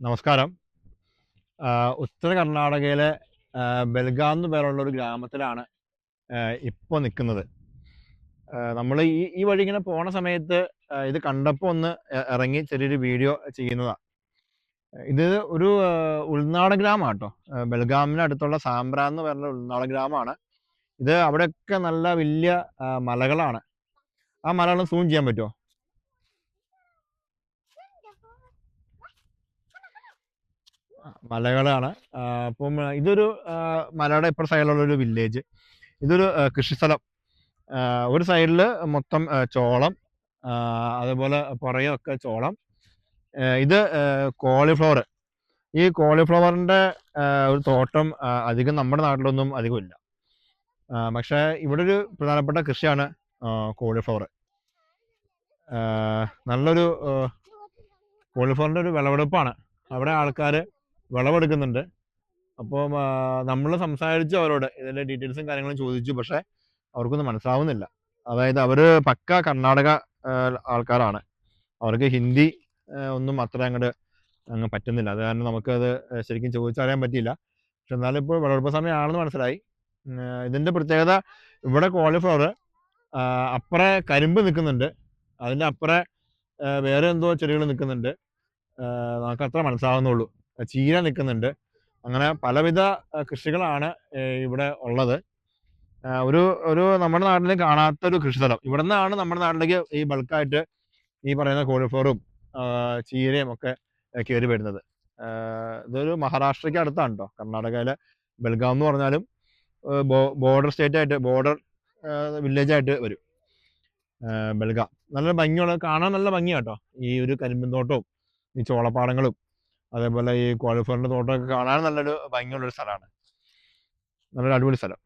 നമസ്കാരം. ഉത്തര കർണാടകയിലെ ബെൽഗാം എന്ന് പേരുള്ള ഒരു ഗ്രാമത്തിലാണ് ഇപ്പോൾ നിൽക്കുന്നത്. നമ്മൾ ഈ വഴി ഇങ്ങനെ പോണ സമയത്ത് ഇത് കണ്ടപ്പോൾ ഒന്ന് ഇറങ്ങി ചെറിയൊരു വീഡിയോ ചെയ്യുന്നതാണ്. ഇത് ഒരു ഉൾനാടൻ ഗ്രാമമാണ് കേട്ടോ. ബെൽഗാമിന് അടുത്തുള്ള സാംബ്ര എന്ന് പറയുന്ന ഉൾനാടൻ ഗ്രാമമാണ് ഇത്. അവിടെയൊക്കെ നല്ല വലിയ മലകളാണ്. ആ മലകൾ സൂം ചെയ്യാൻ പറ്റുമോ? മലകളാണ്. അപ്പം ഇതൊരു മലയുടെ ഇപ്പുറ സൈഡിലുള്ള ഒരു വില്ലേജ്. ഇതൊരു കൃഷിസ്ഥലം. ഒരു സൈഡിൽ മൊത്തം ചോളം, അതേപോലെ പുറയൊക്കെ ചോളം. ഇത് കോളിഫ്ലവർ. ഈ കോളിഫ്ലവറിൻ്റെ ഒരു തോട്ടം അധികം നമ്മുടെ നാട്ടിലൊന്നും അധികമില്ല. പക്ഷേ ഇവിടെ ഒരു പ്രധാനപ്പെട്ട കൃഷിയാണ് കോളിഫ്ലവർ. നല്ലൊരു കോളിഫ്ലവറിൻ്റെ ഒരു വിളവെടുപ്പാണ്. അവിടെ ആൾക്കാർ വിളവെടുക്കുന്നുണ്ട്. അപ്പോൾ നമ്മൾ സംസാരിച്ചു അവരോട്, ഇതിൻ്റെ ഡീറ്റെയിൽസും കാര്യങ്ങളും ചോദിച്ചു. പക്ഷേ അവർക്കൊന്നും മനസ്സിലാവുന്നില്ല. അതായത് അവർ പക്ക കർണാടക ആൾക്കാരാണ്. അവർക്ക് ഹിന്ദി ഒന്നും അത്ര അങ്ങ് പറ്റുന്നില്ല. അത് കാരണം നമുക്കത് ശരിക്കും ചോദിച്ചറിയാൻ പറ്റിയില്ല. പക്ഷെ എന്നാലും ഇപ്പോൾ വിളവെടുപ്പ് സമയമാണെന്ന് മനസ്സിലായി. ഇതിൻ്റെ പ്രത്യേകത, ഇവിടെ കോളിഫ്ലവർ അപ്പുറേ കരിമ്പ് നിൽക്കുന്നുണ്ട്, അതിൻ്റെ അപ്പുറേ വേറെ എന്തോ ചെടികൾ നിൽക്കുന്നുണ്ട്. നമുക്ക് അത്ര മനസ്സിലാവുന്നുള്ളൂ. ചീര നിൽക്കുന്നുണ്ട്. അങ്ങനെ പലവിധ കൃഷികളാണ് ഇവിടെ ഉള്ളത്. ഒരു നമ്മുടെ നാട്ടിൽ കാണാത്തൊരു കൃഷിസ്ഥലം. ഇവിടെ നിന്നാണ് നമ്മുടെ നാട്ടിലേക്ക് ഈ ബൾക്കായിട്ട് ഈ പറയുന്ന കോളിഫ്ലവറും ചീരയും ഒക്കെ കയറി വരുന്നത്. ഇതൊരു മഹാരാഷ്ട്രയ്ക്ക് അടുത്താണ് കേട്ടോ. കർണാടകയിലെ ബെൽഗാം എന്ന് പറഞ്ഞാലും ബോർഡർ ബോർഡർ വില്ലേജായിട്ട് വരും ബെൽഗാം. നല്ല ഭംഗിയുള്ള, കാണാൻ നല്ല ഭംഗിയാട്ടോ. ഈ ഒരു കരിമ്പിൻ തോട്ടവും ഈ ചോളപ്പാടങ്ങളും അതേപോലെ ഈ കോളിഫ്ലവറിൻ്റെ തോട്ടമൊക്കെ കാണാൻ നല്ലൊരു ഭംഗിയുള്ളൊരു സ്ഥലമാണ്. നല്ലൊരു അടിപൊളി സ്ഥലം.